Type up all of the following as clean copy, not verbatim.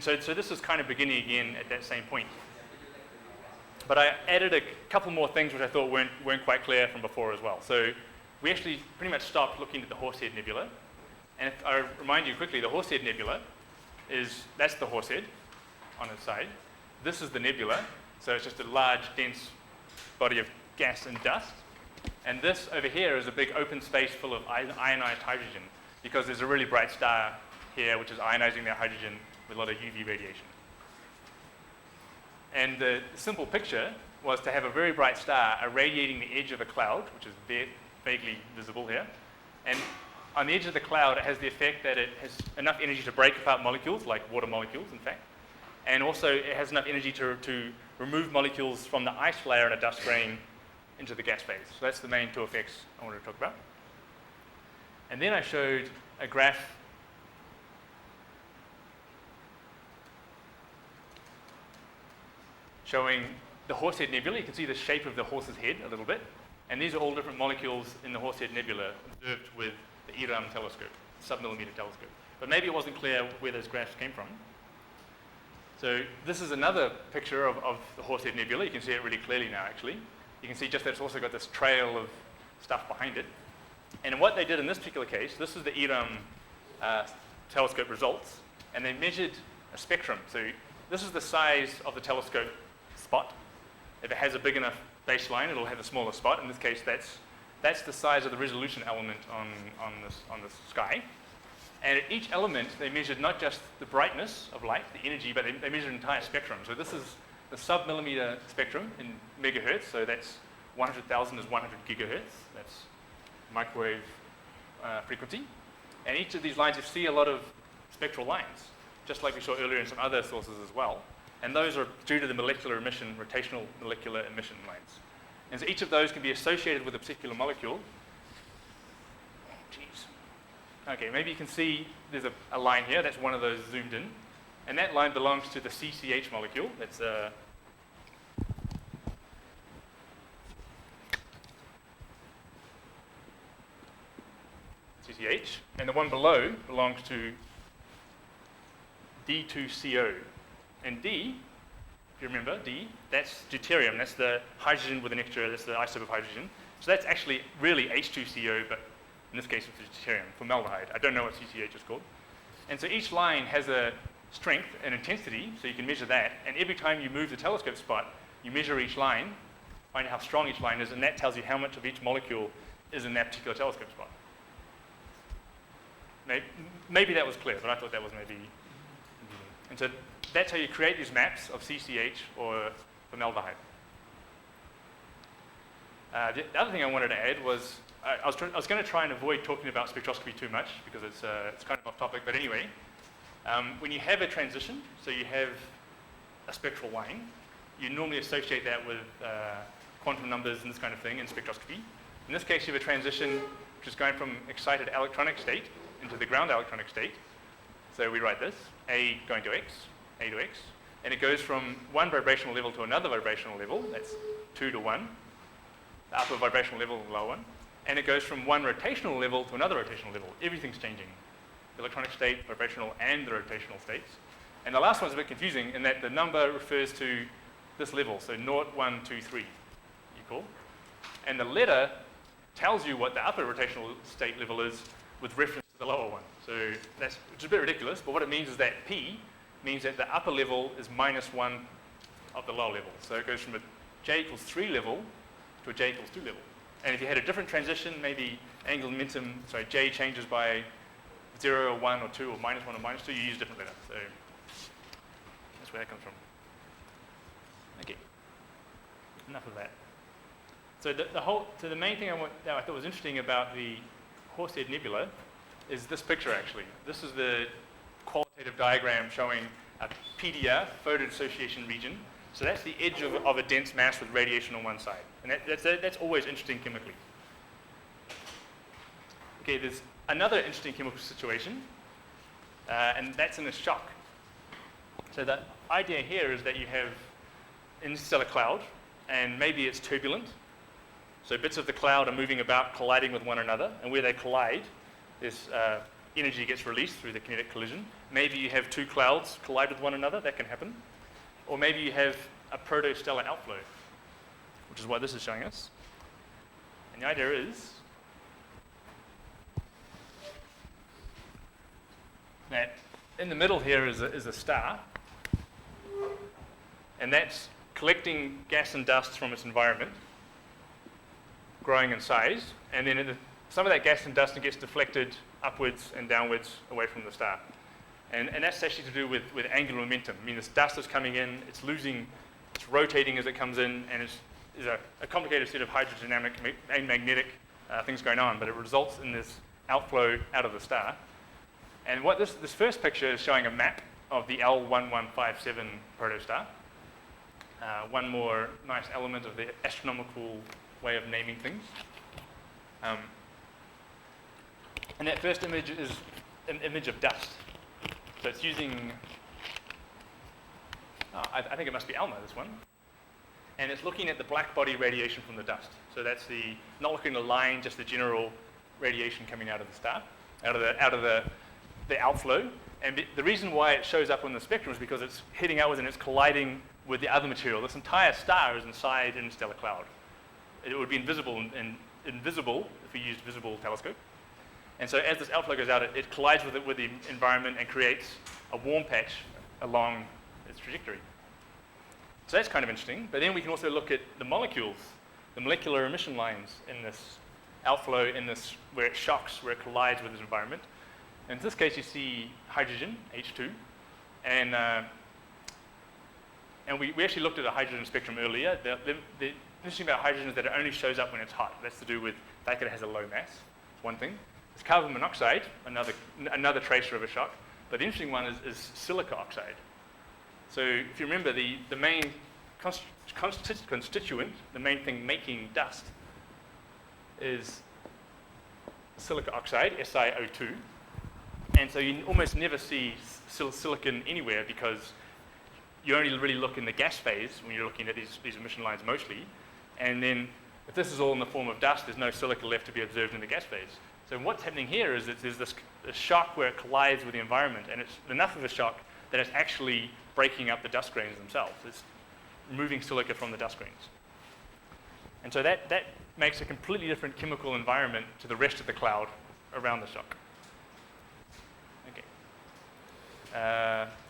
so this is kind of beginning again at that same point. But I added a couple more things which I thought weren't quite clear from before as well. So we actually pretty much stopped looking at the Horsehead Nebula. And if I remind you quickly, the Horsehead Nebula that's the Horsehead on its side. This is the nebula, so it's just a large, dense body of gas and dust. And this over here is a big open space full of ionized hydrogen, because there's a really bright star here which is ionizing that hydrogen with a lot of UV radiation. And the simple picture was to have a very bright star irradiating the edge of a cloud, which is vaguely visible here. And on the edge of the cloud, it has the effect that it has enough energy to break apart molecules, like water molecules, in fact. And also, it has enough energy to remove molecules from the ice layer in a dust grain into the gas phase. So that's the main two effects I wanted to talk about. And then I showed a graph showing the Horsehead Nebula. You can see the shape of the horse's head a little bit. And these are all different molecules in the Horsehead Nebula observed with the IRAM telescope, sub-millimeter telescope. But maybe it wasn't clear where those graphs came from. So this is another picture of the Horsehead Nebula. You can see it really clearly now, actually. You can see just that it's also got this trail of stuff behind it. And what they did in this particular case, this is the IRAM telescope results, and they measured a spectrum. So this is the size of the telescope spot. If it has a big enough baseline, it'll have a smaller spot. In this case, that's the size of the resolution element on this sky. And at each element, they measured not just the brightness of light, the energy, but they measured an entire spectrum. So this is the sub-millimeter spectrum in megahertz. So that's 100,000 is 100 gigahertz. That's microwave frequency. And each of these lines, you see a lot of spectral lines, just like we saw earlier in some other sources as well. And those are due to the molecular emission, rotational molecular emission lines. And so each of those can be associated with a particular molecule. Okay, maybe you can see there's a line here. That's one of those zoomed in. And that line belongs to the CCH molecule. That's CCH. And the one below belongs to D2CO. And D, if you remember, D, that's deuterium. That's the hydrogen with an extra, that's the isotope of hydrogen. So that's actually really H2CO, but in this case it's deuterium, formaldehyde. I don't know what CCH is called. And so each line has a strength and intensity, so you can measure that. And every time you move the telescope spot, you measure each line, find how strong each line is, and that tells you how much of each molecule is in that particular telescope spot. Maybe that was clear, but I thought that was maybe. And so that's how you create these maps of CCH or formaldehyde. The other thing I wanted to add was I was going to try and avoid talking about spectroscopy too much because it's kind of off topic. But anyway, when you have a transition, so you have a spectral line, you normally associate that with quantum numbers and this kind of thing in spectroscopy. In this case, you have a transition which is going from excited electronic state into the ground electronic state. So we write this, A going to X, A to X, and it goes from one vibrational level to another vibrational level, that's 2 to 1, the upper vibrational level, the lower one, and it goes from one rotational level to another rotational level. Everything's changing. The electronic state, vibrational, and the rotational states. And the last one's a bit confusing in that the number refers to this level, so 0, 1, 2, 3, equal. And the letter tells you what the upper rotational state level is with reference to the lower one. So which is a bit ridiculous, but what it means is that P means that the upper level is -1 of the lower level. So it goes from a J equals 3 level to a J equals 2 level. And if you had a different transition, maybe angular momentum, J changes by 0 or 1 or 2 or -1 or -2, you use a different letter. So that's where that comes from. Okay, enough of that. So the main thing that I thought was interesting about the Horsehead Nebula is this picture actually. This is the qualitative diagram showing a PDR, photo dissociation region. So that's the edge of a dense mass with radiation on one side. And that's always interesting chemically. Okay, there's another interesting chemical situation, and that's in a shock. So the idea here is that you have interstellar cloud, and maybe it's turbulent. So bits of the cloud are moving about, colliding with one another, and where they collide, there's energy gets released through the kinetic collision. Maybe you have two clouds collide with one another, that can happen. Or maybe you have a protostellar outflow, which is what this is showing us. And the idea is that in the middle here is a star, and that's collecting gas and dust from its environment, growing in size, and then some of that gas and dust gets deflected upwards and downwards away from the star. And that's actually to do with angular momentum. I mean, this dust is coming in, it's rotating as it comes in, and there's a complicated set of hydrodynamic and magnetic things going on, but it results in this outflow out of the star. And what this first picture is showing a map of the L1157 protostar. One more nice element of the astronomical way of naming things. And that first image is an image of dust. So it's using, I think it must be ALMA, this one. And it's looking at the black body radiation from the dust. So that's not looking at the line, just the general radiation coming out of the star, out of the outflow. And the reason why it shows up on the spectrum is because it's heading outwards and it's colliding with the other material. This entire star is inside an interstellar cloud. It would be invisible if we used visible telescope. And so as this outflow goes out, it collides with the environment and creates a warm patch along its trajectory. So that's kind of interesting. But then we can also look at the molecules, the molecular emission lines in this outflow, where it shocks, where it collides with its environment. In this case, you see hydrogen, H2, and we actually looked at a hydrogen spectrum earlier. The interesting about hydrogen is that it only shows up when it's hot. That's to do with the fact that it has a low mass. That's one thing. There's carbon monoxide, another tracer of a shock. But the interesting one is silica oxide. So if you remember, the main constituent, the main thing making dust, is silica oxide, SiO2. And so you almost never see silicon anywhere because you only really look in the gas phase when you're looking at these emission lines mostly. And then if this is all in the form of dust, there's no silica left to be observed in the gas phase. So what's happening here is that there's this shock where it collides with the environment, and it's enough of a shock that it's actually breaking up the dust grains themselves. It's removing silica from the dust grains. And so that makes a completely different chemical environment to the rest of the cloud around the shock.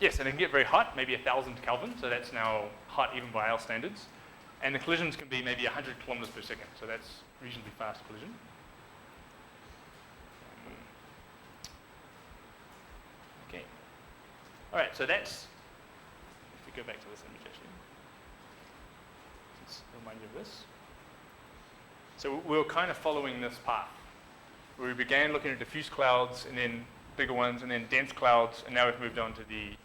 Yes, and it can get very hot, maybe 1,000 Kelvin, so that's now hot even by our standards. And the collisions can be maybe 100 kilometers per second, so that's reasonably fast collision. Okay. All right, so that's, if we go back to this image actually, let's remind you of this. So we were kind of following this path, where we began looking at diffuse clouds and then bigger ones, and then dense clouds, and now we've moved on to the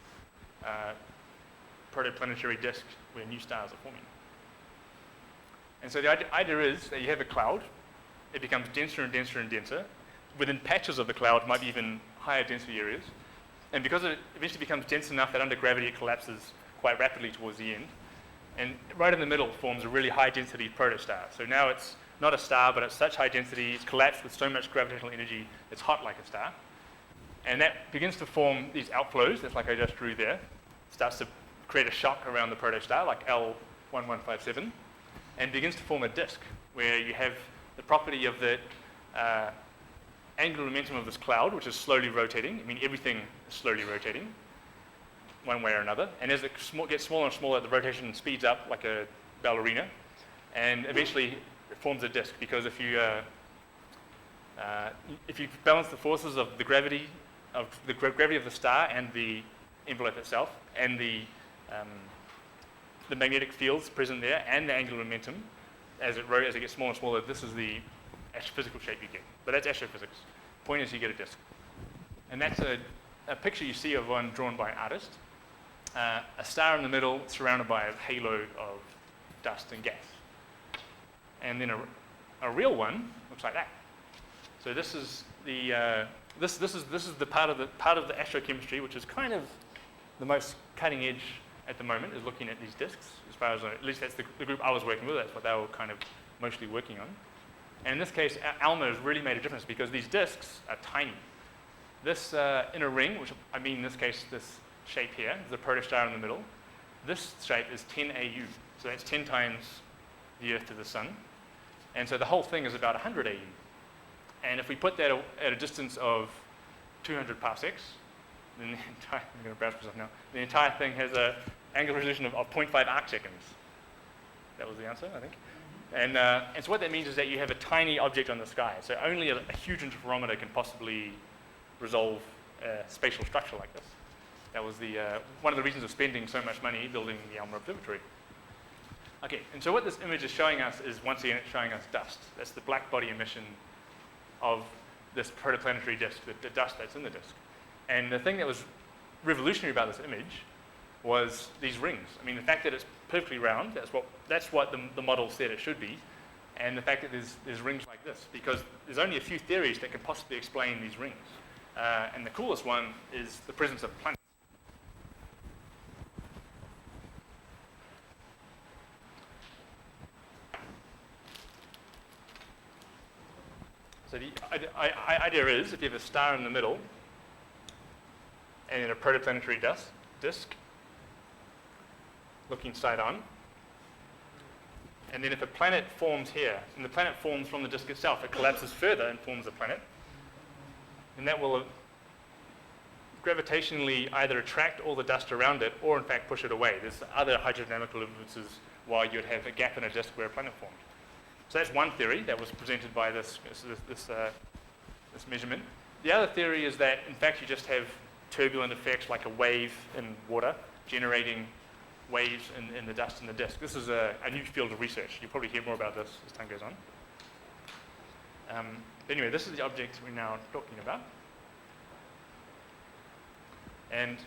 protoplanetary disk where new stars are forming. And so the idea is that you have a cloud, it becomes denser and denser and denser. Within patches of the cloud might be even higher density areas. And because it eventually becomes dense enough that under gravity it collapses quite rapidly towards the end. And right in the middle forms a really high density protostar. So now it's not a star, but it's such high density, it's collapsed with so much gravitational energy, it's hot like a star. And that begins to form these outflows, that's like I just drew there. Starts to create a shock around the protostar, like L1157, and begins to form a disk, where you have the property of the angular momentum of this cloud, which is slowly rotating. I mean, everything is slowly rotating, one way or another. And as it gets smaller and smaller, the rotation speeds up like a ballerina, and eventually it forms a disk, because if you balance the forces of the gravity of the star and the envelope itself, and the magnetic fields present there, and the angular momentum, as it gets smaller and smaller, this is the astrophysical shape you get. But that's astrophysics. Point is, you get a disk. And that's a picture you see of one drawn by an artist. A star in the middle surrounded by a halo of dust and gas. And then a real one looks like that. So this is the this is the part of the astrochemistry which is kind of the most cutting edge at the moment, is looking at these disks. As far as at least that's the group I was working with. That's what they were kind of mostly working on. And in this case, ALMA has really made a difference because these disks are tiny. this inner ring, which I mean in this case this shape here, the protostar in the middle, this shape is 10 AU. So that's 10 times the Earth to the Sun. And so the whole thing is about 100 AU. And if we put that at a distance of 200 parsecs, then I'm going to browse myself now, the entire thing has an angular resolution of 0.5 arc seconds. That was the answer, I think. And so what that means is that you have a tiny object on the sky. So only a huge interferometer can possibly resolve a spatial structure like this. That was one of the reasons of spending so much money building the ALMA Observatory. Okay, and so what this image is showing us is, once again, it's showing us dust. That's the black body emission of this protoplanetary disk, the dust that's in the disk. And the thing that was revolutionary about this image was these rings. I mean, the fact that it's perfectly round, that's what the model said it should be, and the fact that there's rings like this, because there's only a few theories that can possibly explain these rings. And the coolest one is the presence of planets. So the idea is, if you have a star in the middle and in a protoplanetary disk looking side on, and then if a planet forms here, and the planet forms from the disk itself, it collapses further and forms a planet, and that will gravitationally either attract all the dust around it or in fact push it away. There's other hydrodynamical influences why you'd have a gap in a disk where a planet formed. So that's one theory that was presented by this measurement. The other theory is that, in fact, you just have turbulent effects like a wave in water generating waves in the dust in the disk. This is a new field of research. You'll probably hear more about this as time goes on. But anyway, this is the object we're now talking about. And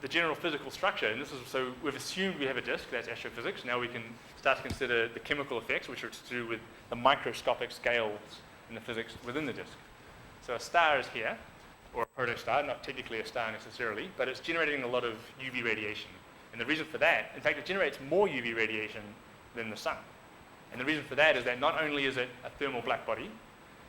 the general physical structure, and so we've assumed we have a disk, that's astrophysics. Now we can start to consider the chemical effects, which are to do with the microscopic scales in the physics within the disk. So a star is here, or a protostar, not technically a star necessarily, but it's generating a lot of UV radiation. And the reason for that, in fact, it generates more UV radiation than the sun. And the reason for that is that not only is it a thermal black body,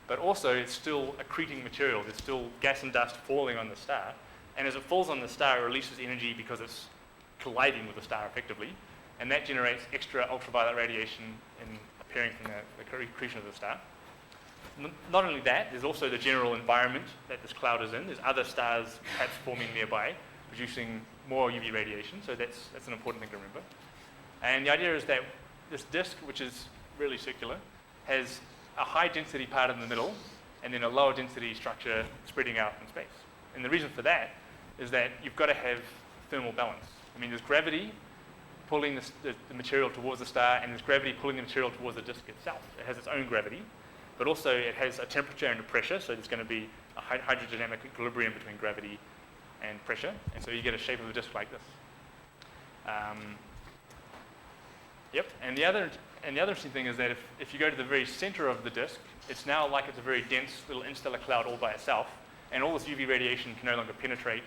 but also it's still accreting material. There's still gas and dust falling on the star. And as it falls on the star, it releases energy because it's colliding with the star effectively. And that generates extra ultraviolet radiation appearing from the accretion of the star. Not only that, there's also the general environment that this cloud is in. There's other stars perhaps forming nearby, producing more UV radiation. So that's an important thing to remember. And the idea is that this disk, which is really circular, has a high density part in the middle and then a lower density structure spreading out in space. And the reason for that is that you've got to have thermal balance. I mean, there's gravity pulling the material towards the star, and there's gravity pulling the material towards the disk itself. It has its own gravity, but also it has a temperature and a pressure, so there's going to be a hydrodynamic equilibrium between gravity and pressure, and so you get a shape of a disk like this. And the other interesting thing is that if you go to the very center of the disk, it's now like it's a very dense little interstellar cloud all by itself, and all this UV radiation can no longer penetrate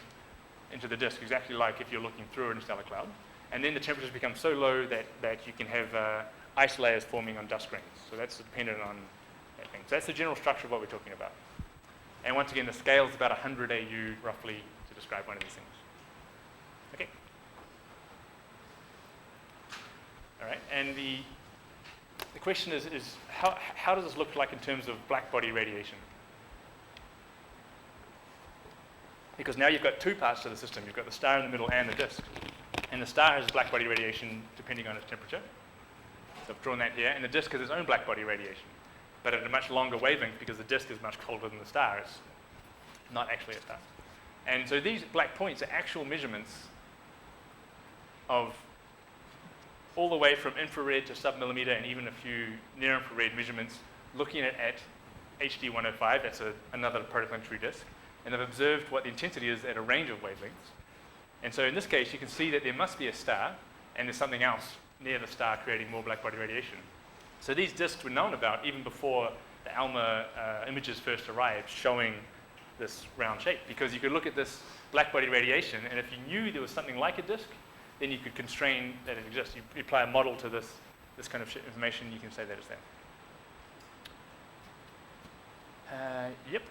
into the disk, exactly like if you're looking through an interstellar cloud. And then the temperatures become so low that you can have ice layers forming on dust grains. So that's dependent on that thing. So that's the general structure of what we're talking about. And once again, the scale is about 100 AU roughly to describe one of these things. Okay. All right. And the question is how does this look like in terms of black body radiation? Because now you've got two parts to the system. You've got the star in the middle and the disk. And the star has black body radiation depending on its temperature. So I've drawn that here. And the disk has its own black body radiation, but at a much longer wavelength because the disk is much colder than the star. It's not actually a star. And so these black points are actual measurements of all the way from infrared to submillimeter and even a few near-infrared measurements looking at HD 105. That's another protoplanetary disk. And they've observed what the intensity is at a range of wavelengths. And so in this case, you can see that there must be a star, and there's something else near the star creating more black body radiation. So these disks were known about even before the ALMA images first arrived, showing this round shape. Because you could look at this black body radiation, and if you knew there was something like a disk, then you could constrain that it exists. You apply a model to this kind of information, you can say that it's there. Yep.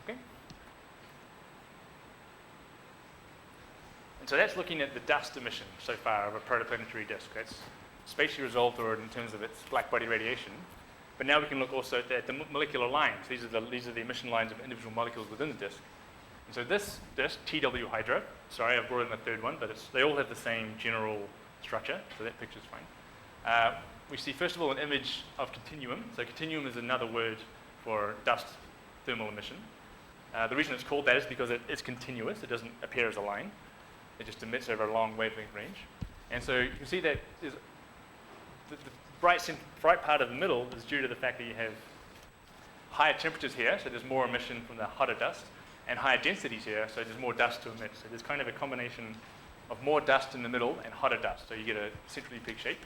Okay. so that's looking at the dust emission so far of a protoplanetary disk. That's spatially resolved or in terms of its black body radiation. But now we can look also at the molecular lines. These are the emission lines of individual molecules within the disk. And so this disk, TW Hydra, sorry, I've brought in a third one, but they all have the same general structure, so that picture's fine. We see, first of all, an image of continuum. So continuum is another word for dust thermal emission. The reason it's called that is because it's continuous. It doesn't appear as a line. It just emits over a long wavelength range. And so you can see that the bright part of the middle is due to the fact that you have higher temperatures here, so there's more emission from the hotter dust, and higher densities here, so there's more dust to emit. So there's kind of a combination of more dust in the middle and hotter dust, so you get a centrally peaked shape.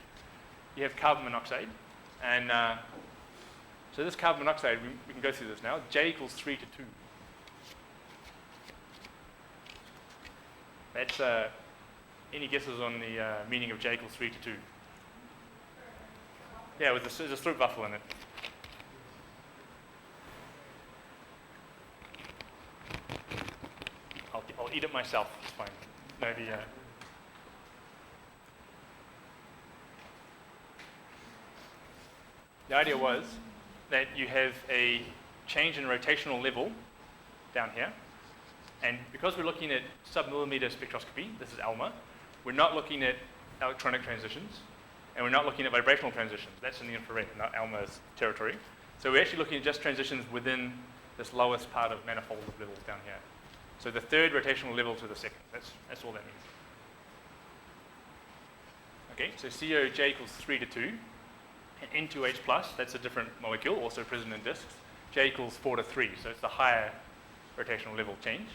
You have carbon monoxide, and so this carbon monoxide, we can go through this now. J equals 3 to 2. That's any guesses on the meaning of J equals 3 to 2? Yeah, there's a throat buffle in it. I'll eat it myself. It's fine. Maybe. The idea was that you have a change in rotational level down here, and because we're looking at sub-millimeter spectroscopy, this is ALMA, we're not looking at electronic transitions, and we're not looking at vibrational transitions. That's in the infrared, not ALMA's territory. So we're actually looking at just transitions within this lowest part of manifold of levels down here. So the third rotational level to the second. That's all that means. Okay, so COJ equals 3 to 2. And N2H plus, that's a different molecule, also present in disks. J equals 4 to 3, so it's the higher rotational level change.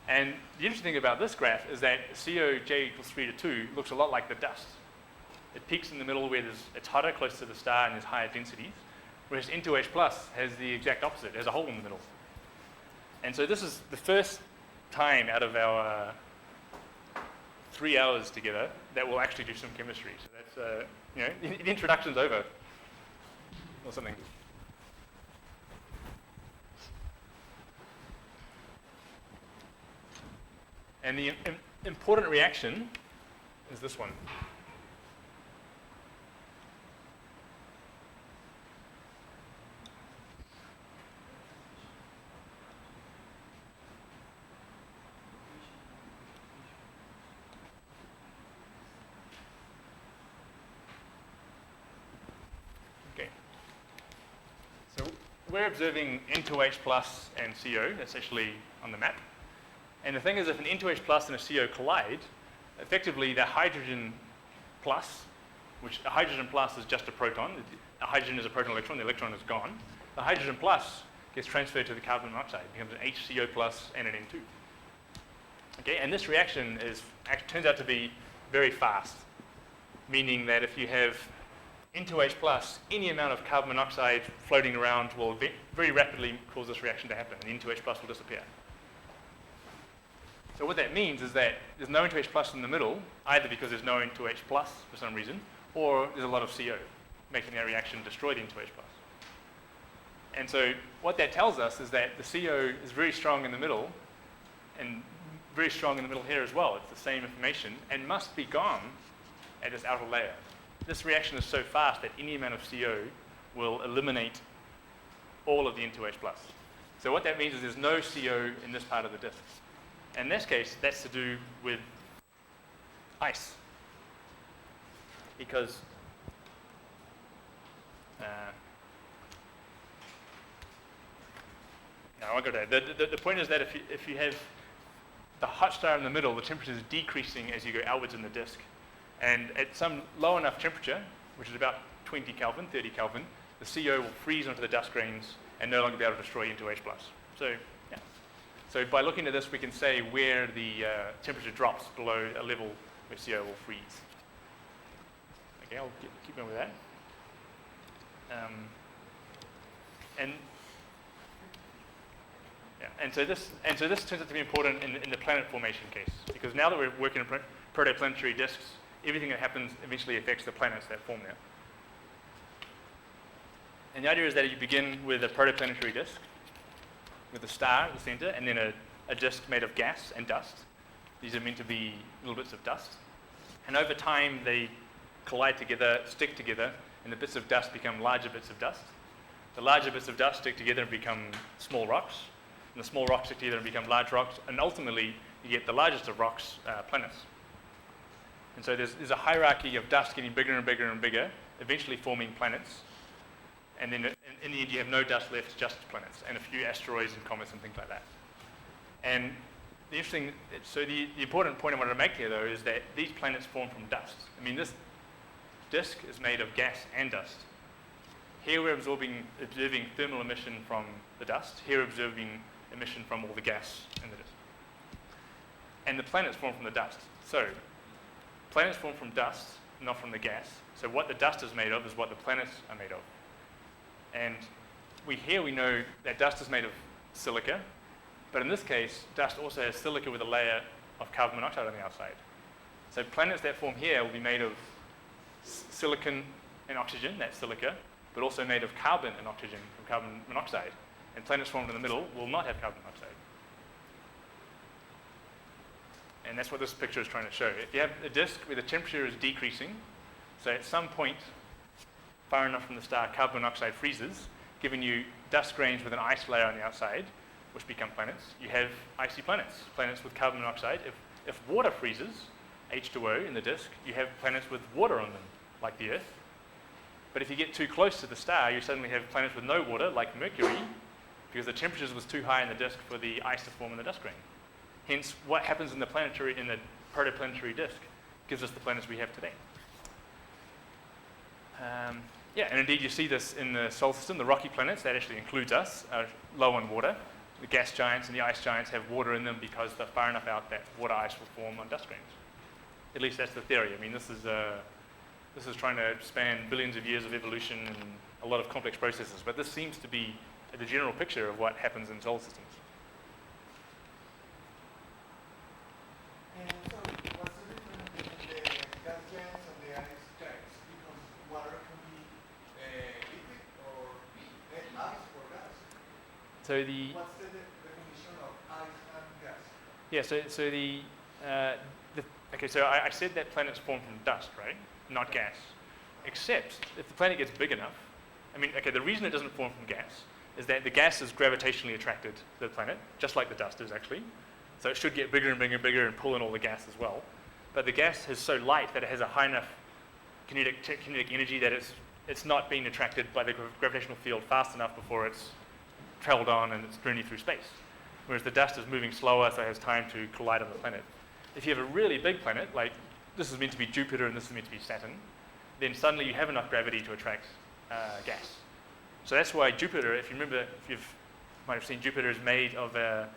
And the interesting thing about this graph is that COJ equals 3 to 2 looks a lot like the dust. It peaks in the middle where it's hotter, close to the star, and there's higher densities, whereas N2H plus has the exact opposite. It has a hole in the middle. And so this is the first time out of our 3 hours together that we'll actually do some chemistry. So that's, the introduction's over, or something. And the important reaction is this one. We're observing N2H plus and CO, that's actually on the map. And the thing is, if an N2H plus and a CO collide, effectively the hydrogen plus, which a hydrogen plus is just a proton, a hydrogen is a proton electron, the electron is gone. The hydrogen plus gets transferred to the carbon monoxide, becomes an HCO plus and an N2. Okay, and this reaction turns out to be very fast, meaning that if you have N2H plus, any amount of carbon monoxide floating around will very rapidly cause this reaction to happen, and N2H plus will disappear. So what that means is that there's no N2H plus in the middle, either because there's no N2H plus for some reason, or there's a lot of CO, making that reaction destroy the N2H plus. And so what that tells us is that the CO is very strong in the middle, and very strong in the middle here as well. It's the same information, and must be gone at its outer layer. This reaction is so fast that any amount of CO will eliminate all of the N2H plus. So what that means is there's no CO in this part of the disk. In this case, that's to do with ice. Because I won't go there. The point is that if you have the hot star in the middle, the temperature is decreasing as you go outwards in the disk. And at some low enough temperature, which is about 20 Kelvin, 30 Kelvin, the CO will freeze onto the dust grains and no longer be able to destroy N2H+. So, yeah. So by looking at this, we can say where the temperature drops below a level where CO will freeze. Okay, I'll keep going with that. And so this turns out to be important in the planet formation case, because now that we're working in protoplanetary disks, everything that happens eventually affects the planets that form there. And the idea is that you begin with a protoplanetary disk with a star at the center, and then a disk made of gas and dust. These are meant to be little bits of dust. And over time, they collide together, stick together, and the bits of dust become larger bits of dust. The larger bits of dust stick together and become small rocks. And the small rocks stick together and become large rocks. And ultimately, you get the largest of rocks, planets. And so there's a hierarchy of dust getting bigger and bigger and bigger, eventually forming planets. And then in the end, you have no dust left, just planets, and a few asteroids and comets and things like that. And the important point I wanted to make here, though, is that these planets form from dust. I mean, this disk is made of gas and dust. Here we're observing thermal emission from the dust. Here we're observing emission from all the gas in the disk. And the planets form from the dust. So planets form from dust, not from the gas. So what the dust is made of is what the planets are made of. And we know that dust is made of silica, but in this case, dust also has silica with a layer of carbon monoxide on the outside. So planets that form here will be made of silicon and oxygen, that's silica, but also made of carbon and oxygen from carbon monoxide. And planets formed in the middle will not have carbon monoxide. And that's what this picture is trying to show. If you have a disk where the temperature is decreasing, so at some point far enough from the star, carbon monoxide freezes, giving you dust grains with an ice layer on the outside, which become planets. You have icy planets, planets with carbon monoxide. If water freezes, H2O in the disk, you have planets with water on them, like the Earth. But if you get too close to the star, you suddenly have planets with no water, like Mercury, because the temperatures was too high in the disk for the ice to form in the dust grain. Hence, what happens in the protoplanetary disk gives us the planets we have today. And indeed you see this in the solar system. The rocky planets, that actually includes us, are low on water. The gas giants and the ice giants have water in them because they're far enough out that water ice will form on dust grains. At least that's the theory. I mean, this is trying to span billions of years of evolution and a lot of complex processes, but this seems to be the general picture of what happens in solar systems. And so, what's the difference between the gas giants and the ice giants? Because water can be liquid or ice or gas. So What's the definition of ice and gas? Yeah. So I said that planets form from dust, right? Not gas. Except if the planet gets big enough, the reason it doesn't form from gas is that the gas is gravitationally attracted to the planet, just like the dust is actually. So it should get bigger and bigger and bigger and pull in all the gas as well. But the gas is so light that it has a high enough kinetic energy that it's not being attracted by the gravitational field fast enough before it's traveled on and it's journeyed through space. Whereas the dust is moving slower, so it has time to collide on the planet. If you have a really big planet, like this is meant to be Jupiter and this is meant to be Saturn, then suddenly you have enough gravity to attract gas. So that's why Jupiter, if you remember, might have seen Jupiter is made of a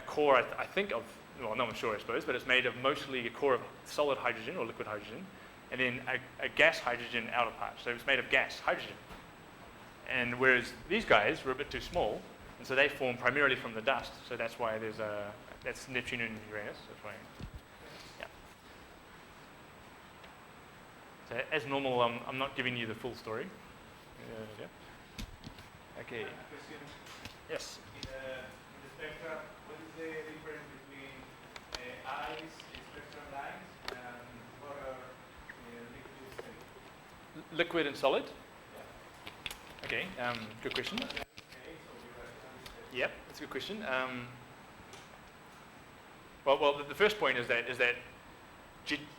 core, I think of, well, no one's sure I suppose, but it's made of mostly a core of solid hydrogen or liquid hydrogen, and then a gas hydrogen outer part. So it's made of gas, hydrogen. And whereas these guys were a bit too small, and so they form primarily from the dust. So that's why that's Neptune and Uranus. That's why, yeah. So as normal, I'm not giving you the full story. Yeah. Okay. Question. Yes. In the spectra, what is the difference between ice, spectrum lines, and water, liquid state? Liquid and solid? Yeah. Okay, good question. Yep, that's a good question. Well, the first point is that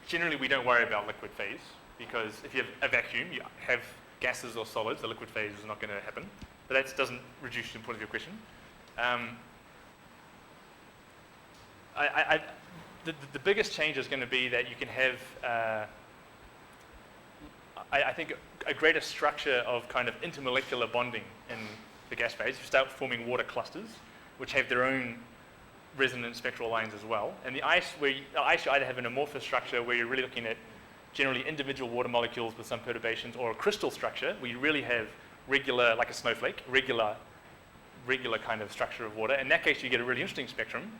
generally we don't worry about liquid phase, because if you have a vacuum, you have gases or solids, the liquid phase is not going to happen. But that doesn't reduce the importance of your question. The biggest change is going to be that you can have, I think, a greater structure of kind of intermolecular bonding in the gas phase. You start forming water clusters, which have their own resonant spectral lines as well. And the ice you either have an amorphous structure where you're really looking at generally individual water molecules with some perturbations, or a crystal structure where you really have regular, like a snowflake, regular kind of structure of water. In that case, you get a really interesting spectrum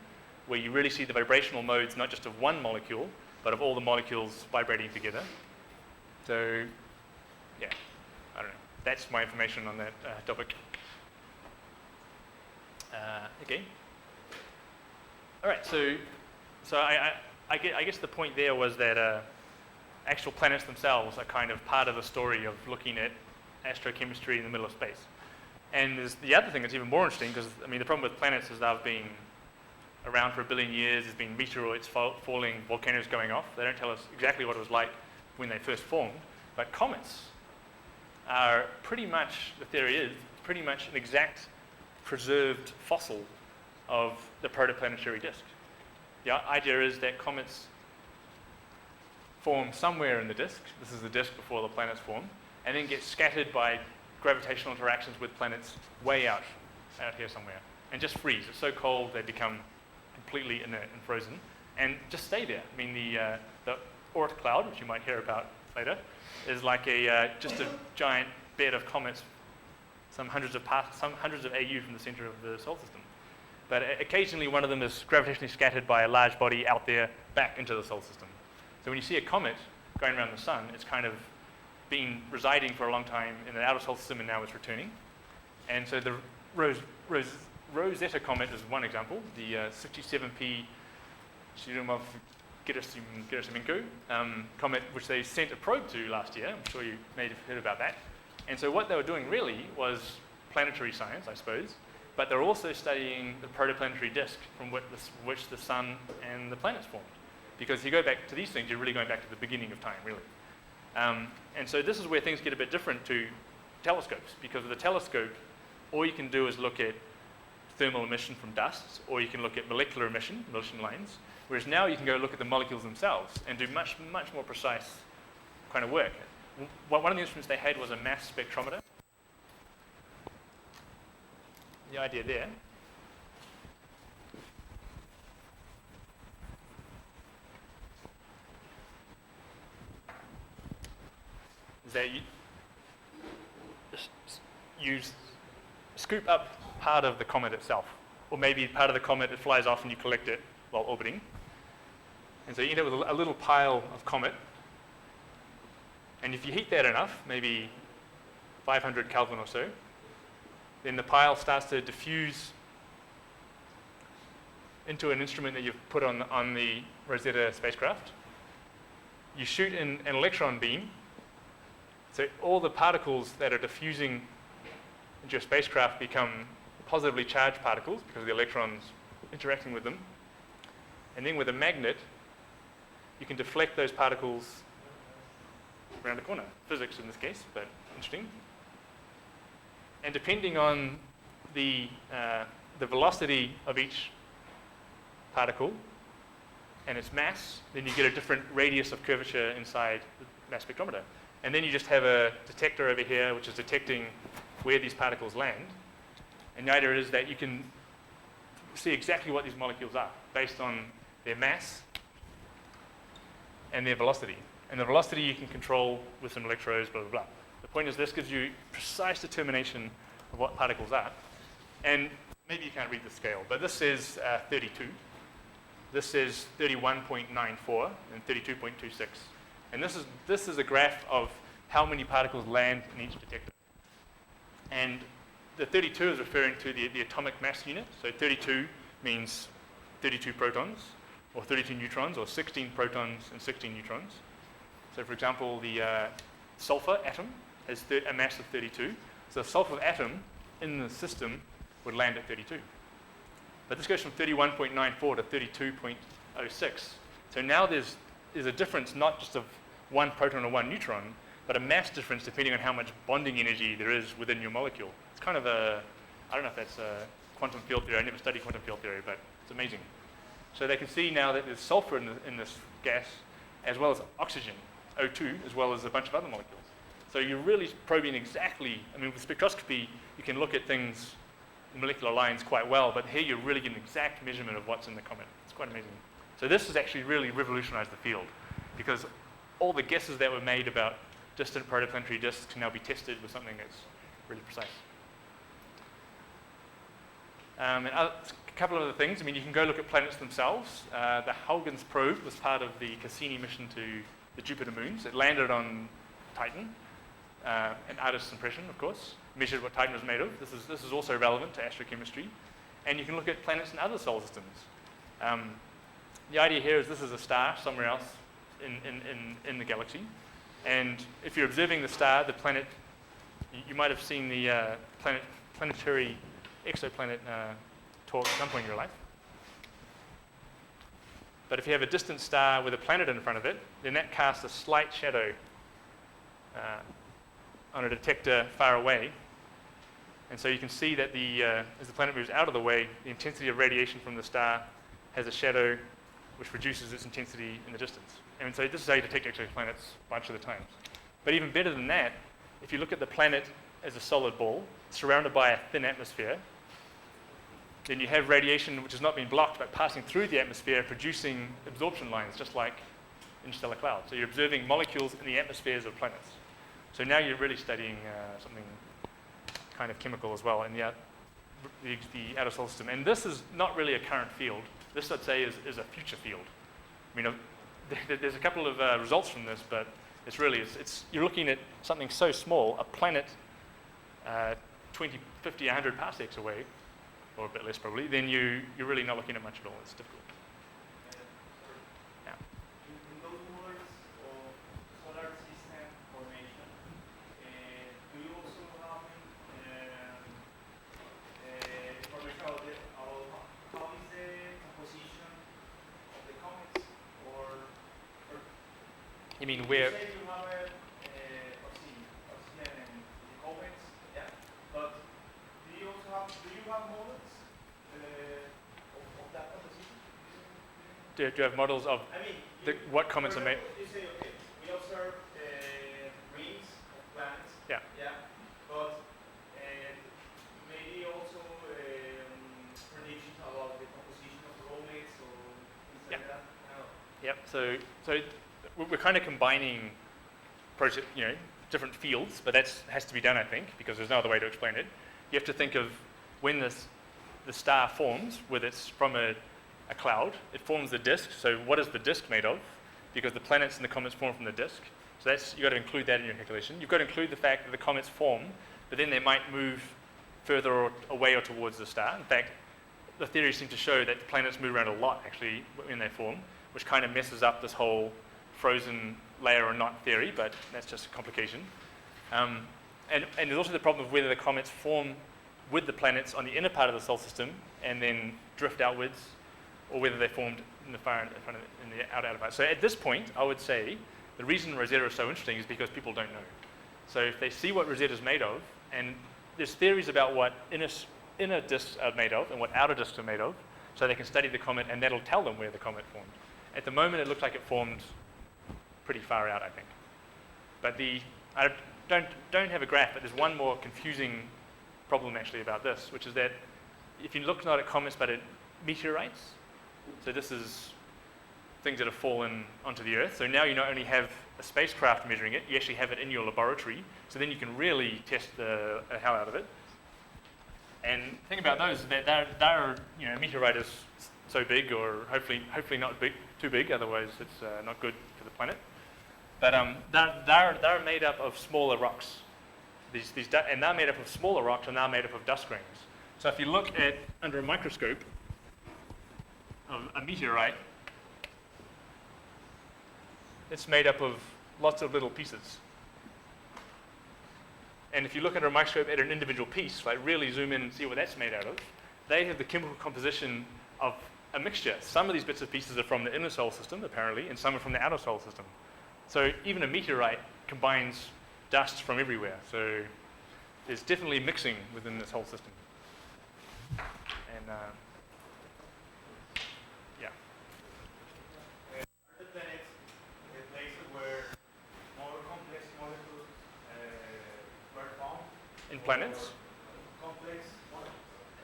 where you really see the vibrational modes not just of one molecule, but of all the molecules vibrating together. So, yeah, I don't know. That's my information on that topic. Okay. All right, so So I guess the point there was that actual planets themselves are kind of part of the story of looking at astrochemistry in the middle of space. And there's the other thing that's even more interesting, because I mean the problem with planets is they've been around for a billion years. There's been meteoroids falling, volcanoes going off. They don't tell us exactly what it was like when they first formed. But comets are pretty much, the theory is, pretty much an exact preserved fossil of the protoplanetary disk. The idea is that comets form somewhere in the disk. This is the disk before the planets form, and then get scattered by gravitational interactions with planets way out here somewhere, and just freeze. It's so cold they become completely inert and frozen, and just stay there. I mean, the Oort cloud, which you might hear about later, is like just a giant bed of comets, some hundreds of AU from the center of the solar system. But occasionally one of them is gravitationally scattered by a large body out there back into the solar system. So when you see a comet going around the sun, it's kind of been residing for a long time in the outer solar system, and now it's returning. And so the Rosetta comet is one example, the 67P Churyumov-Gerasimenko comet, which they sent a probe to last year. I'm sure you may have heard about that. And so what they were doing really was planetary science, I suppose, but they're also studying the protoplanetary disk from which the sun and the planets formed. Because if you go back to these things, you're really going back to the beginning of time, really. And so this is where things get a bit different to telescopes, because with a telescope, all you can do is look at thermal emission from dust, or you can look at molecular emission lines, whereas now you can go look at the molecules themselves and do much, much more precise kind of work. One of the instruments they had was a mass spectrometer. The idea there is that you scoop up part of the comet itself, or maybe part of the comet that flies off and you collect it while orbiting. And so you end up with a little pile of comet, and if you heat that enough, maybe 500 Kelvin or so, then the pile starts to diffuse into an instrument that you've put on the Rosetta spacecraft. You shoot an electron beam, so all the particles that are diffusing into your spacecraft become positively charged particles because of the electrons interacting with them. And then with a magnet, you can deflect those particles around the corner. Physics in this case, but interesting. And depending on the velocity of each particle and its mass, then you get a different radius of curvature inside the mass spectrometer. And then you just have a detector over here which is detecting where these particles land. And the idea is that you can see exactly what these molecules are based on their mass and their velocity. And the velocity you can control with some electrodes, blah, blah, blah. The point is this gives you precise determination of what particles are. And maybe you can't read the scale, but this is 32. This is 31.94 and 32.26. And this is a graph of how many particles land in each detector. And the 32 is referring to the atomic mass unit. So 32 means 32 protons, or 32 neutrons, or 16 protons and 16 neutrons. So for example, the sulfur atom has a mass of 32. So the sulfur atom in the system would land at 32. But this goes from 31.94 to 32.06. So now there's a difference not just of one proton or one neutron, but a mass difference depending on how much bonding energy there is within your molecule. It's kind of I don't know if that's quantum field theory. I never studied quantum field theory, but it's amazing. So they can see now that there's sulfur in this gas, as well as oxygen, O2, as well as a bunch of other molecules. So you're really probing exactly, I mean, with spectroscopy, you can look at things in molecular lines quite well, but here you're really getting an exact measurement of what's in the comet. It's quite amazing. So this has actually really revolutionized the field, because all the guesses that were made about distant protoplanetary disks can now be tested with something that's really precise. And a couple of other things. I mean, you can go look at planets themselves. The Huygens probe was part of the Cassini mission to the Jupiter moons. It landed on Titan, an artist's impression, of course, measured what Titan was made of. This is also relevant to astrochemistry. And you can look at planets in other solar systems. the idea here is this is a star somewhere else in the galaxy. And if you're observing the star, the planet, you might have seen the planetary exoplanet talk at some point in your life. But if you have a distant star with a planet in front of it, then that casts a slight shadow on a detector far away. And so you can see that as the planet moves out of the way, the intensity of radiation from the star has a shadow which reduces its intensity in the distance. And so this is how you detect exoplanets a bunch of the times. But even better than that, if you look at the planet as a solid ball, surrounded by a thin atmosphere, then you have radiation which has not been blocked but passing through the atmosphere, producing absorption lines, just like interstellar clouds. So you're observing molecules in the atmospheres of planets. So now you're really studying something kind of chemical as well in the outer solar system. And this is not really a current field. This, I'd say, is a future field. I mean, there's a couple of results from this, but it's really, you're looking at something so small, a planet 20, 50, 100 parsecs away, or a bit less probably, then you're really not looking at much at all. It's difficult. Yeah. In those models of solar system formation, do you also have information about how is the composition of the comets? You mean You where? say you have oxygen in the comets, yeah. But do you have models of that composition? Do you have models of I mean, what comets are made? You say, okay, we observe rings of planets. Yeah. Yeah. But maybe also predictions about the composition of comets or things like that. No. Yep. So we're kind of combining different fields, but that has to be done, I think, because there's no other way to explain it. You have to think of when the star forms, whether it's from a cloud, it forms the disk. So what is the disk made of? Because the planets and the comets form from the disk. So you've got to include that in your calculation. You've got to include the fact that the comets form, but then they might move further away or towards the star. In fact, the theories seem to show that the planets move around a lot, actually, when they form, which kind of messes up this whole frozen layer or not theory, but that's just a complication. And there's also the problem of whether the comets form with the planets on the inner part of the solar system and then drift outwards, or whether they formed in the outer part. So at this point, I would say the reason Rosetta is so interesting is because people don't know. So if they see what Rosetta is made of, and there's theories about what inner disks are made of and what outer disks are made of, so they can study the comet and that'll tell them where the comet formed. At the moment, it looks like it formed pretty far out, I think. But I don't have a graph, but there's one more confusing problem actually about this, which is that if you look not at comets but at meteorites, so this is things that have fallen onto the Earth. So now you not only have a spacecraft measuring it, you actually have it in your laboratory. So then you can really test the hell out of it. And the thing about those is that they're a meteorite is so big, or hopefully not too big, otherwise it's not good for the planet. But they're made up of smaller rocks. And they're made up of smaller rocks, and they're made up of dust grains. So if you look at under a microscope of a meteorite, it's made up of lots of little pieces. And if you look under a microscope at an individual piece, like really zoom in and see what that's made out of, they have the chemical composition of a mixture. Some of these bits of pieces are from the inner solar system, apparently, and some are from the outer solar system. So even a meteorite combines dust from everywhere. So there's definitely mixing within this whole system. And yeah. Are the planets places where more complex molecules were found? In planets? Complex molecules.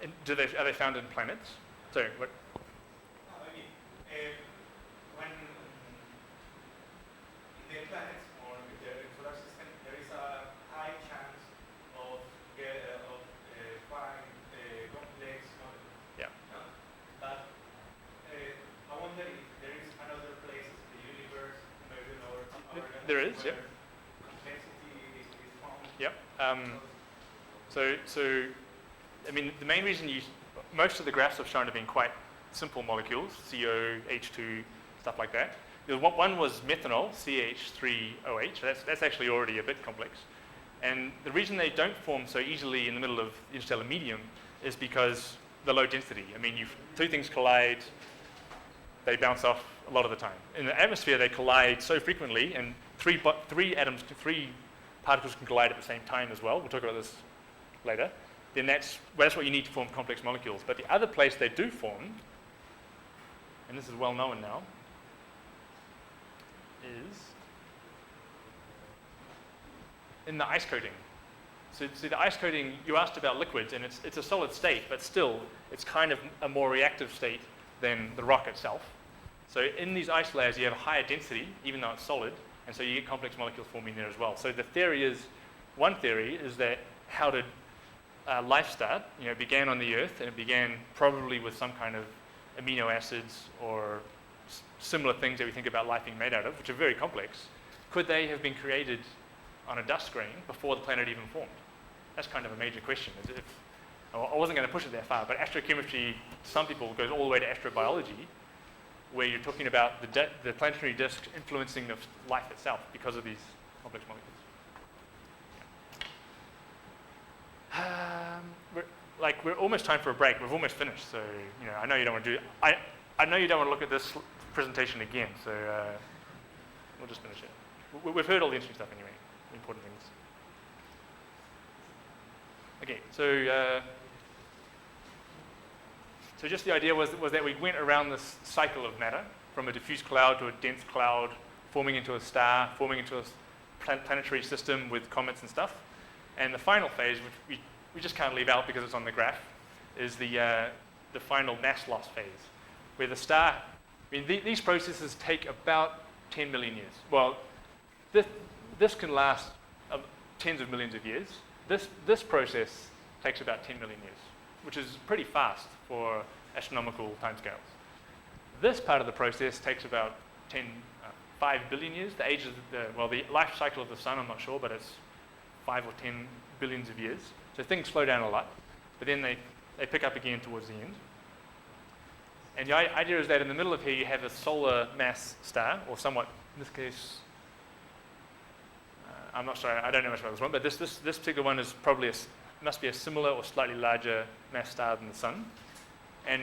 And are they found in planets? Sorry, what? No, I mean, when in the planets or in the solar system, there is a high chance of finding complex molecules. Yeah. No? But I wonder if there is another place in the universe, maybe in our There is, yep. Complexity is found. Yep. So I mean, the main reason most of the graphs I've shown have been quite simple molecules, CO, H2, stuff like that. One was methanol, CH3OH. That's actually already a bit complex. And the reason they don't form so easily in the middle of the interstellar medium is because the low density. I mean, two things collide, they bounce off a lot of the time. In the atmosphere, they collide so frequently, and three particles can collide at the same time as well. We'll talk about this later. Then that's what you need to form complex molecules. But the other place they do form, and this is well known now, is in the ice coating. So the ice coating, you asked about liquids, and it's a solid state, but still, it's kind of a more reactive state than the rock itself. So in these ice layers, you have a higher density, even though it's solid, and so you get complex molecules forming there as well. So one theory is that how did life start? It began on the Earth, and it began probably with some kind of amino acids or similar things that we think about life being made out of, which are very complex. Could they have been created on a dust grain before the planet even formed? That's kind of a major question. I wasn't going to push it that far, but astrochemistry, some people, goes all the way to astrobiology, where you're talking about the planetary disk influencing the life itself because of these complex molecules. We're almost time for a break. We've almost finished, so I know you don't want to do. I know you don't want to look at this presentation again, so we'll just finish it. We've heard all the interesting stuff anyway, the important things. Okay, so just the idea was that we went around this cycle of matter, from a diffuse cloud to a dense cloud, forming into a star, forming into a planetary system with comets and stuff. And the final phase, which we just can't leave out because it's on the graph, is the final mass loss phase, where the star, these processes take about 10 million years. Well, this can last tens of millions of years. This process takes about 10 million years, which is pretty fast for astronomical timescales. This part of the process takes about 5 billion years. The age of the life cycle of the sun, I'm not sure, but it's 5 or 10 billions of years. So things slow down a lot, but then they pick up again towards the end. And the idea is that in the middle of here you have a solar mass star, or somewhat, in this case, I'm not sure, I don't know much about this one, but this particular one is probably must be a similar or slightly larger mass star than the sun. And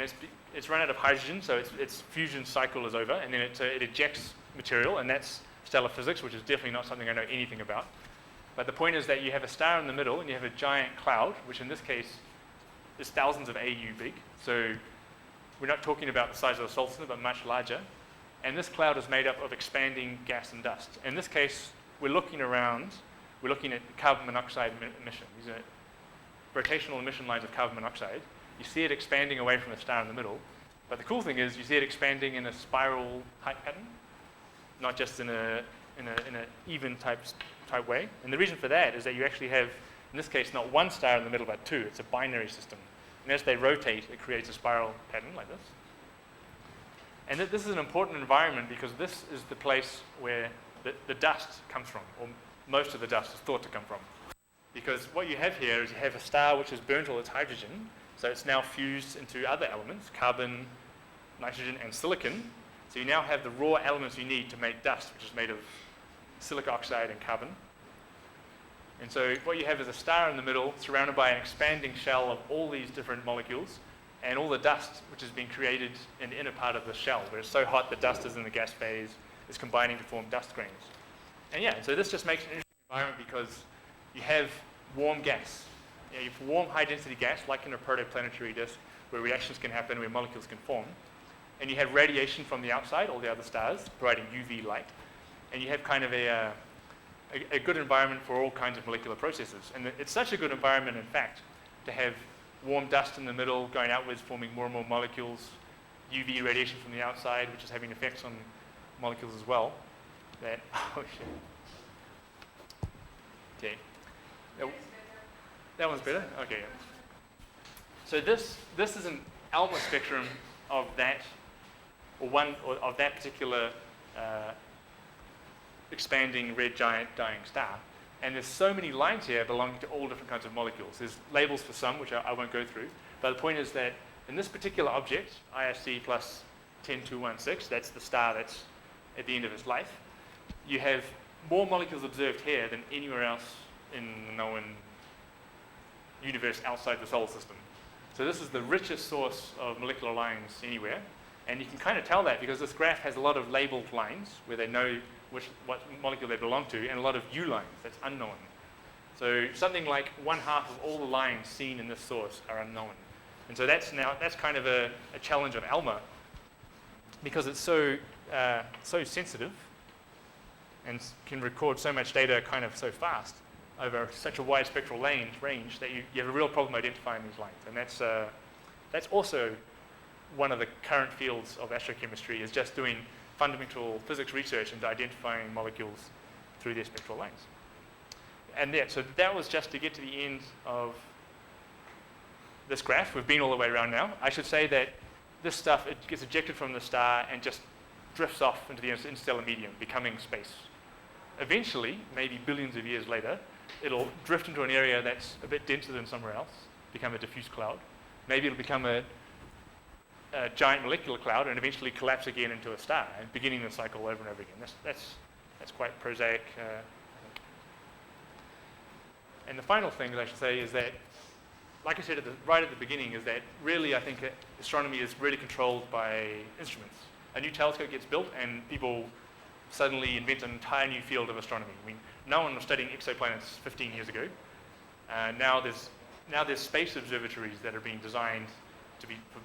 it's run out of hydrogen, so its fusion cycle is over, and then it ejects material, and that's stellar physics, which is definitely not something I know anything about. But the point is that you have a star in the middle, and you have a giant cloud, which in this case is thousands of AU big. So we're not talking about the size of the solar system, but much larger. And this cloud is made up of expanding gas and dust. In this case, we're looking at carbon monoxide emission. These are rotational emission lines of carbon monoxide. You see it expanding away from the star in the middle. But the cool thing is you see it expanding in a spiral type pattern, not just in an even type way. And the reason for that is that you actually have, in this case, not one star in the middle, but two. It's a binary system. And as they rotate, it creates a spiral pattern like this. And this is an important environment because this is the place where the dust comes from, or most of the dust is thought to come from. Because what you have here is you have a star which has burnt all its hydrogen, so it's now fused into other elements, carbon, nitrogen, and silicon. So you now have the raw elements you need to make dust, which is made of silica oxide and carbon. And so what you have is a star in the middle, surrounded by an expanding shell of all these different molecules, and all the dust which has been created in the inner part of the shell, where it's so hot the dust is in the gas phase, is combining to form dust grains. And so this just makes an interesting environment because you have warm gas. You have warm high-density gas, like in a protoplanetary disk, where reactions can happen, where molecules can form. And you have radiation from the outside, all the other stars, providing UV light. And you have kind of a good environment for all kinds of molecular processes. And it's such a good environment, in fact, to have warm dust in the middle, going outwards, forming more and more molecules, UV radiation from the outside, which is having effects on molecules as well. Okay. That one's better? Okay. So this is an alpha spectrum of that, of that particular expanding red giant dying star. And there's so many lines here belonging to all different kinds of molecules. There's labels for some, which I won't go through. But the point is that In this particular object, ISC plus 10216, that's the star that's at the end of its life, you have more molecules observed here than anywhere else in the known universe outside the solar system. So this is the richest source of molecular lines anywhere. And you can kind of tell that because this graph has a lot of labeled lines where they know what molecule they belong to, and a lot of U lines, that's unknown. So something like 1/2 of all the lines seen in this source are unknown. And so that's kind of a challenge of ALMA, because it's so sensitive and can record so much data kind of so fast over such a wide spectral range that you have a real problem identifying these lines. And that's also one of the current fields of astrochemistry, is just doing fundamental physics research into identifying molecules through their spectral lines. And so that was just to get to the end of this graph. We've been all the way around now. I should say that this stuff, it gets ejected from the star and just drifts off into the interstellar medium, becoming space. Eventually, maybe billions of years later, it'll drift into an area that's a bit denser than somewhere else, become a diffuse cloud. Maybe it'll become a giant molecular cloud and eventually collapse again into a star, and beginning the cycle over and over again. That's quite prosaic. And the final thing that I should say is that, like I said right at the beginning, is that really I think astronomy is really controlled by instruments. A new telescope gets built and people suddenly invent an entire new field of astronomy. I mean, no one was studying exoplanets 15 years ago. Now there's space observatories that are being designed to be for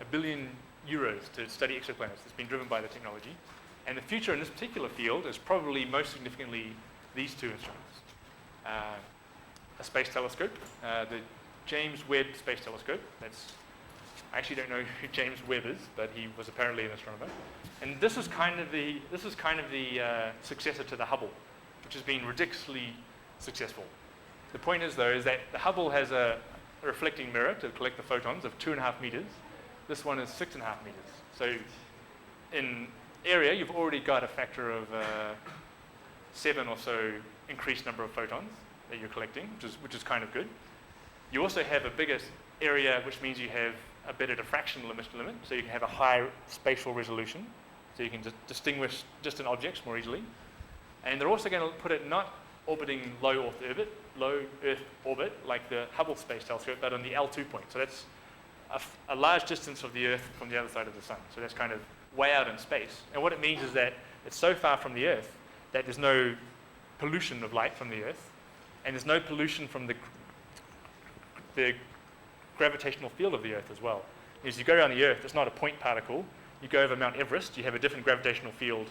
€1 billion to study exoplanets. It's been driven by the technology. And the future in this particular field is probably most significantly these two instruments. A space telescope, the James Webb Space Telescope. I actually don't know who James Webb is, but he was apparently an astronomer. And this is kind of the successor to the Hubble, which has been ridiculously successful. The point is, though, is that the Hubble has a reflecting mirror to collect the photons of 2.5 meters. This one is 6.5 meters. So in area, you've already got a factor of 7 or so increased number of photons that you're collecting, which is kind of good. You also have a bigger area, which means you have a better diffraction limit, so you can have a higher spatial resolution, so you can distinguish distant objects more easily. And they're also going to put it not orbiting low Earth orbit, like the Hubble Space Telescope, but on the L2 point. So that's a large distance of the Earth from the other side of the sun. So that's kind of way out in space. And what it means is that it's so far from the Earth that there's no pollution of light from the Earth, and there's no pollution from the gravitational field of the Earth as well. As you go around the Earth, it's not a point particle. You go over Mount Everest, you have a different gravitational field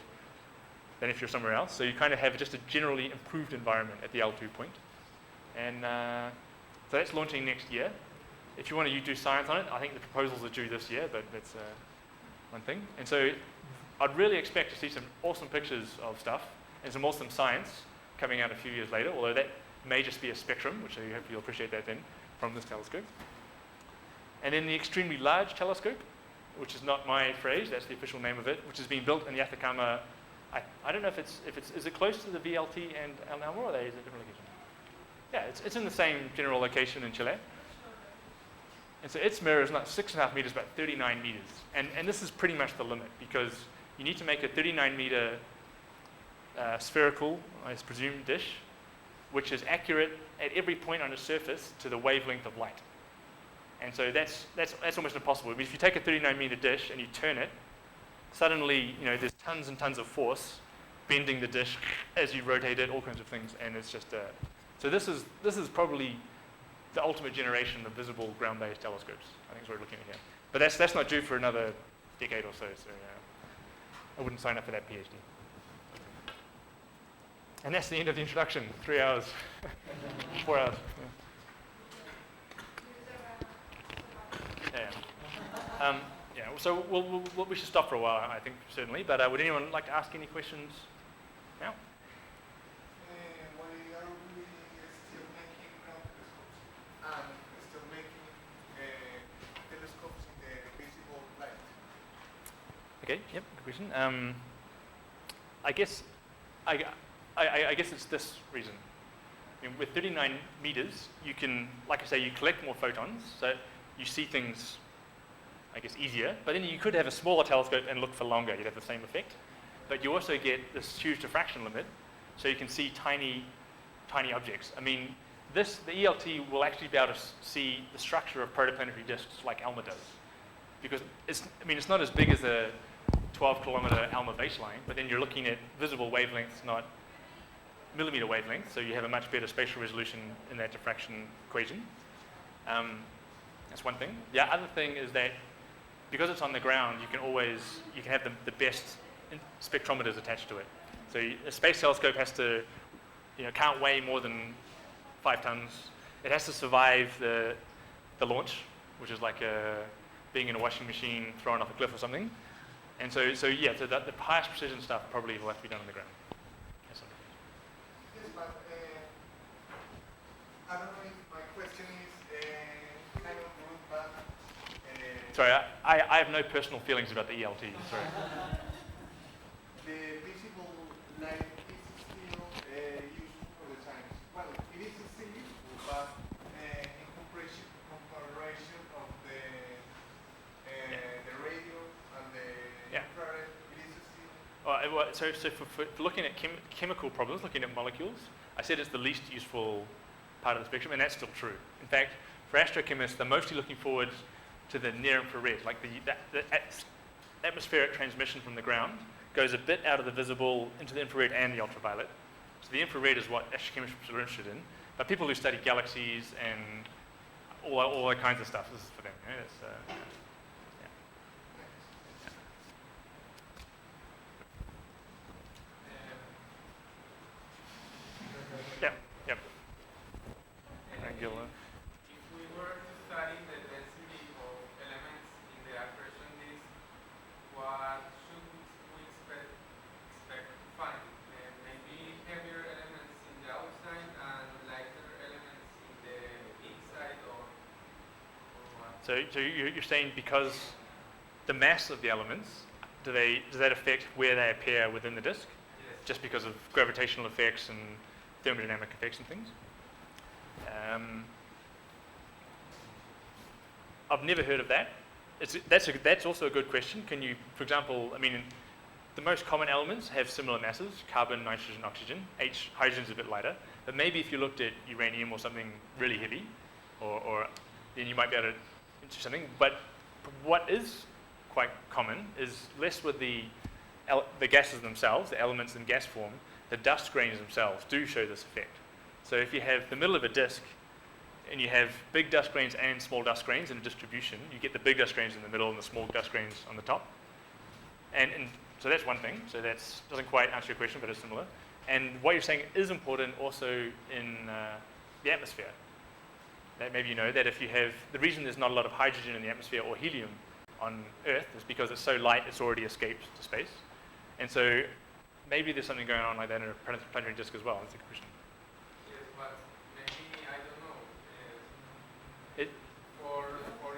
than if you're somewhere else. So you kind of have just a generally improved environment at the L2 point. And so that's launching next year. If you want to do science on it, I think the proposals are due this year, but that's one thing. And so I'd really expect to see some awesome pictures of stuff and some awesome science coming out a few years later, although that may just be a spectrum, which I hope you'll appreciate that then, from this telescope. And then the extremely large telescope, which is not my phrase, that's the official name of it, which is being built in the Atacama. I don't know if is it close to the VLT and El Namo, or is it a different location? Yeah, it's in the same general location in Chile. And so its mirror is not 6.5 meters, but 39 meters. And this is pretty much the limit, because you need to make a 39 meter spherical, I presume, dish, which is accurate at every point on the surface to the wavelength of light. And so that's almost impossible. If you take a 39 meter dish and you turn it, suddenly there's tons and tons of force bending the dish as you rotate it, all kinds of things, and it's just so this is probably the ultimate generation of visible ground-based telescopes. I think is what we're looking at here. But that's not due for another decade or so. So I wouldn't sign up for that PhD. And that's the end of the introduction. 3 hours, 4 hours. Yeah. So we should stop for a while, I think, certainly. But would anyone like to ask any questions now? Why are we still making ground telescopes? And still making telescopes in the visible light? Okay. Yep. Good question. I guess it's this reason. I mean, with 39 meters, you can, like I say, you collect more photons, so you see things I guess, easier. But then you could have a smaller telescope and look for longer. You'd have the same effect. But you also get this huge diffraction limit, so you can see tiny objects. I mean, the ELT will actually be able to see the structure of protoplanetary disks like ALMA does. Because it's not as big as a 12-kilometer ALMA baseline, but then you're looking at visible wavelengths, not millimeter wavelengths, so you have a much better spatial resolution in that diffraction equation. That's one thing. The other thing is that because it's on the ground, you can have the best spectrometers attached to it. So a space telescope has to, can't weigh more than 5 tons. It has to survive the launch, which is like being in a washing machine thrown off a cliff or something. And so the highest precision stuff probably will have to be done on the ground. Yes, but I don't know if my question is kind of rude, but sorry, I have no personal feelings about the ELT. Sorry. the visible light is still useful for the science. Well, it is still useful, but in comparison of the radio and the infrared, it is still. So for looking at chemical problems, looking at molecules, I said it's the least useful part of the spectrum, and that's still true. In fact, for astrochemists, they're mostly looking forward to the near infrared, like the atmospheric transmission from the ground goes a bit out of the visible into the infrared and the ultraviolet. So the infrared is what astrochemists are interested in. But people who study galaxies and all that kinds of stuff, this is for them. Yeah. Angular. If we were to study the density of elements in the accretion disk, what should we expect to find? Maybe heavier elements in the outside and lighter elements in the inside, or what? So you're saying because the mass of the elements, does that affect where they appear within the disk? Yes. Just because of gravitational effects and thermodynamic effects and things? I've never heard of that. That's also a good question. Can you, for example, the most common elements have similar masses: carbon, nitrogen, oxygen. Hydrogen's a bit lighter. But maybe if you looked at uranium or something really heavy, or then you might be able to do something. But what is quite common is less with the gases themselves, the elements in gas form. The dust grains themselves do show this effect. So if you have the middle of a disk and you have big dust grains and small dust grains in a distribution, you get the big dust grains in the middle and the small dust grains on the top. And so that's one thing. So that doesn't quite answer your question, but it's similar. And what you're saying is important also in the atmosphere. That maybe you know that if you have, the reason there's not a lot of hydrogen in the atmosphere or helium on Earth is because it's so light it's already escaped to space. And so maybe there's something going on like that in a planetary disk as well. That's a good question. Yes, but maybe, I don't know, It- for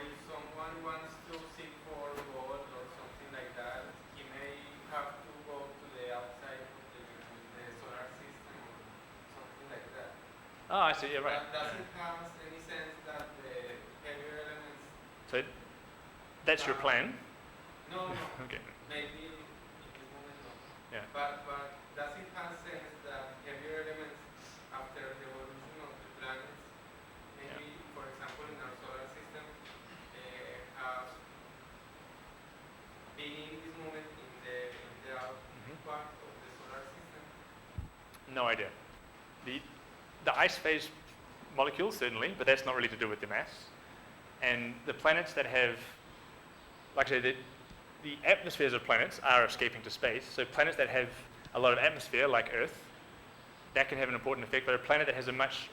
if someone wants to seek for gold or something like that, he may have to go to the outside of the solar system or something like that. Oh, I see. Yeah, right. Does it have any sense that the heavier elements... So that's your plan? No, Okay. maybe in this moment no. Yeah. But does it have sense that heavier elements after the evolution of the planets, maybe for example in our solar system, have been in this moment in the out part of the solar system? No idea. The ice phase molecules, certainly, but that's not really to do with the mass. And the planets that have, like I said, the atmospheres of planets are escaping to space. So planets that have a lot of atmosphere, like Earth, that can have an important effect. But a planet that has a much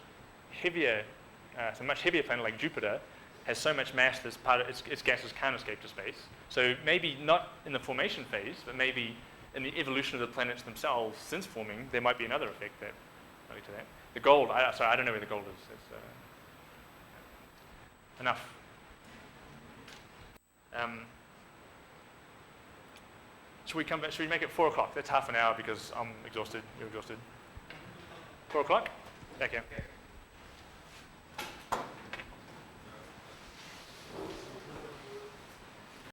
heavier planet like Jupiter has so much mass that its gases can't escape to space. So maybe not in the formation phase, but maybe in the evolution of the planets themselves since forming, there might be another effect that might lead to that. The gold, I don't know where the gold is. It's, enough. Should we come back? Should we make it 4 o'clock? That's half an hour because I'm exhausted. You're exhausted. 4 o'clock? Back here. Okay.